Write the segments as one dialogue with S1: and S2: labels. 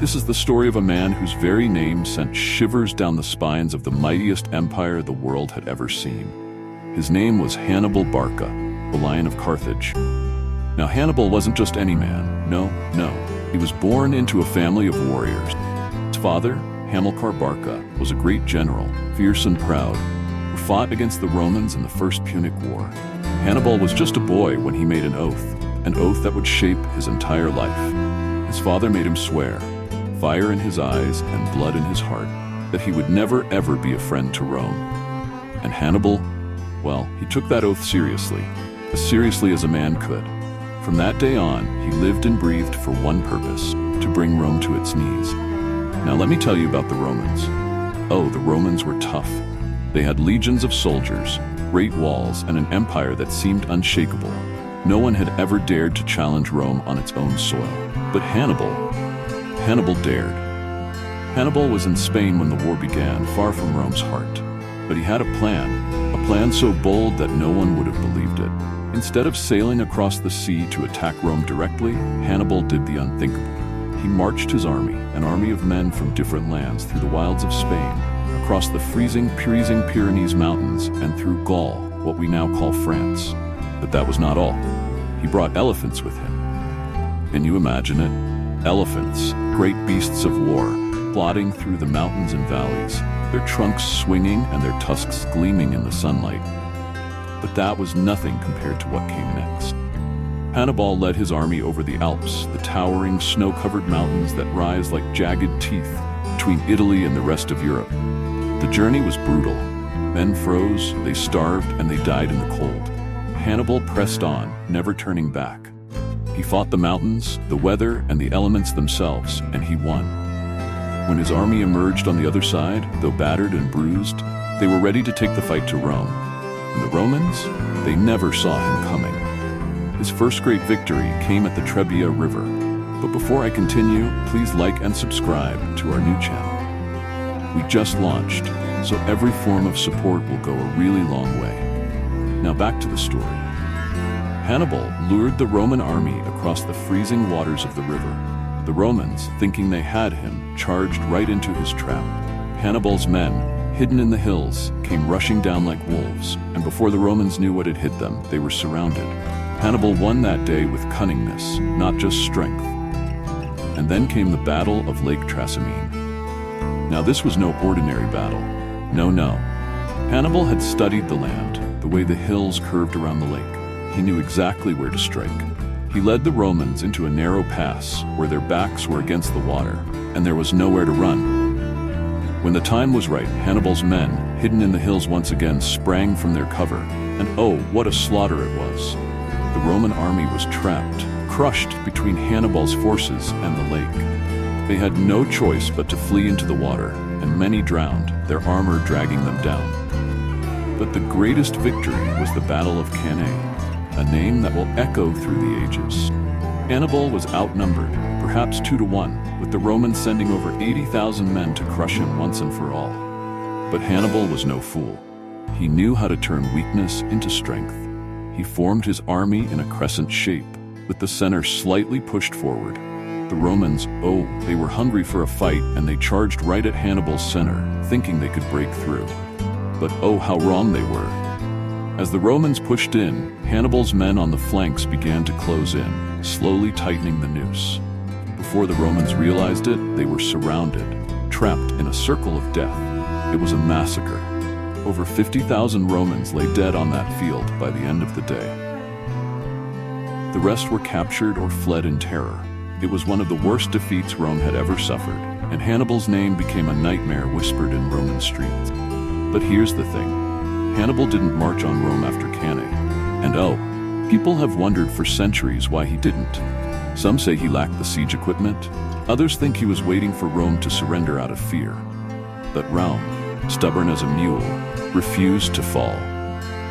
S1: This is the story of a man whose very name sent shivers down the spines of the mightiest empire the world had ever seen. His name was Hannibal Barca, the Lion of Carthage. Now, Hannibal wasn't just any man. No. He was born into a family of warriors. His father, Hannibal Barca, was a great general, fierce and proud, who fought against the Romans in the First Punic War. Hannibal was just a boy when he made an oath that would shape his entire life. His father made him swear, fire in his eyes and blood in his heart, that he would never ever be a friend to Rome. And Hannibal, well, he took that oath seriously as a man could. From that day on, he lived and breathed for one purpose: to bring Rome to its knees. Now let me tell you about the Romans. Oh, the Romans were tough. They had legions of soldiers, great walls, and an empire that seemed unshakable. No one had ever dared to challenge Rome on its own soil. But Hannibal dared. Hannibal was in Spain when the war began, far from Rome's heart. But he had a plan so bold that no one would have believed it. Instead of sailing across the sea to attack Rome directly, Hannibal did the unthinkable. He marched his army, an army of men from different lands, through the wilds of Spain, across the freezing Pyrenees Mountains, and through Gaul, what we now call France. But that was not all. He brought elephants with him. Can you imagine it? Elephants, great beasts of war, plodding through the mountains and valleys, their trunks swinging and their tusks gleaming in the sunlight. But that was nothing compared to what came next. Hannibal led his army over the Alps, the towering snow-covered mountains that rise like jagged teeth between Italy and the rest of Europe. The journey was brutal. Men froze, they starved, and they died in the cold. Hannibal pressed on, never turning back. He fought the mountains, the weather, and the elements themselves, and he won. When his army emerged on the other side, though battered and bruised, they were ready to take the fight to Rome. And the Romans, they never saw him coming. His first great victory came at the Tremble River. But before I continue, please like and subscribe to our new channel. We just launched, so every form of support will go a really long way. Now back to the story. Hannibal lured the Roman army across the freezing waters of the river. The Romans, thinking they had him, charged right into his trap. Hannibal's men, hidden in the hills, came rushing down like wolves, and before the Romans knew what had hit them, they were surrounded. Hannibal won that day with cunningness, not just strength. And then came the Battle of Lake Trasimene. Now this was no ordinary battle. No. Hannibal had studied the land, the way the hills curved around the lake. He knew exactly where to strike. He led the Romans into a narrow pass where their backs were against the water, and there was nowhere to run. When the time was right, Hannibal's men, hidden in the hills once again, sprang from their cover, and oh, what a slaughter it was. The Roman army was trapped, crushed between Hannibal's forces and the lake. They had no choice but to flee into the water, and many drowned, their armor dragging them down. But the greatest victory was the Battle of Cannae, a name that will echo through the ages. Hannibal was outnumbered, perhaps 2-1, with the Romans sending over 80,000 men to crush him once and for all. But Hannibal was no fool. He knew how to turn weakness into strength. He formed his army in a crescent shape, with the center slightly pushed forward. The Romans, they were hungry for a fight, and they charged right at Hannibal's center, thinking they could break through. But how wrong they were. As the Romans pushed in, Hannibal's men on the flanks began to close in, slowly tightening the noose. Before the Romans realized it, they were surrounded, trapped in a circle of death. It was a massacre. Over 50,000 Romans lay dead on that field by the end of the day. The rest were captured or fled in terror. It was one of the worst defeats Rome had ever suffered, and Hannibal's name became a nightmare whispered in Roman streets. But here's the thing. Hannibal didn't march on Rome after Cannae. And people have wondered for centuries why he didn't. Some say he lacked the siege equipment. Others think he was waiting for Rome to surrender out of fear. But Rome, stubborn as a mule, refused to fall.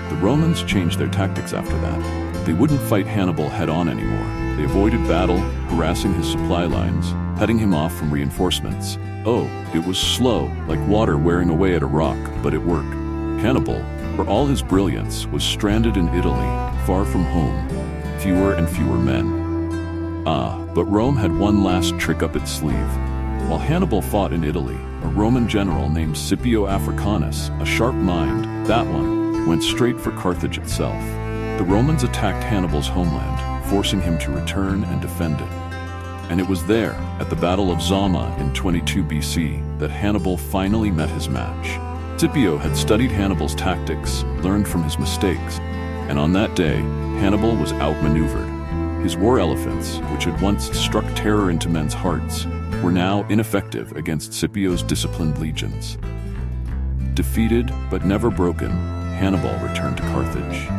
S1: The Romans changed their tactics after that. They wouldn't fight Hannibal head-on anymore. They avoided battle, harassing his supply lines, heading him off from reinforcements. It was slow, like water wearing away at a rock, but it worked. Hannibal, for all his brilliance, was stranded in Italy, far from home, fewer and fewer men. But Rome had one last trick up its sleeve. While Hannibal fought in Italy, a Roman general named Scipio Africanus, a sharp mind, that one, went straight for Carthage itself. The Romans attacked Hannibal's homeland, forcing him to return and defend it. And it was there, at the Battle of Zama in 22 BC, that Hannibal finally met his match. Scipio had studied Hannibal's tactics, learned from his mistakes, and on that day, Hannibal was outmaneuvered. His war elephants, which had once struck terror into men's hearts, were now ineffective against Scipio's disciplined legions. Defeated but never broken, Hannibal returned to Carthage.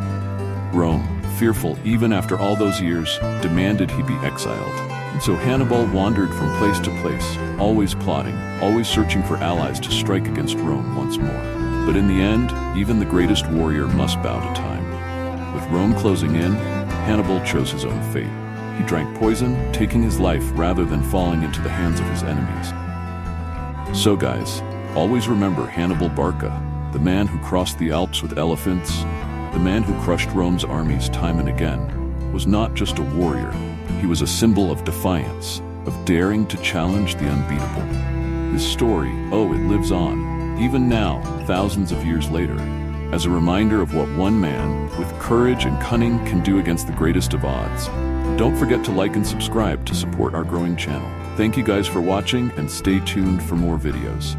S1: Rome, fearful even after all those years, demanded he be exiled. And so Hannibal wandered from place to place, always plotting, always searching for allies to strike against Rome once more. But in the end, even the greatest warrior must bow to time. With Rome closing in, Hannibal chose his own fate. He drank poison, taking his life rather than falling into the hands of his enemies. So guys, always remember Hannibal Barca, the man who crossed the Alps with elephants, the man who crushed Rome's armies time and again, was not just a warrior. He was a symbol of defiance, of daring to challenge the unbeatable. His story, it lives on, even now, thousands of years later, as a reminder of what one man, with courage and cunning, can do against the greatest of odds. Don't forget to like and subscribe to support our growing channel. Thank you guys for watching, and stay tuned for more videos.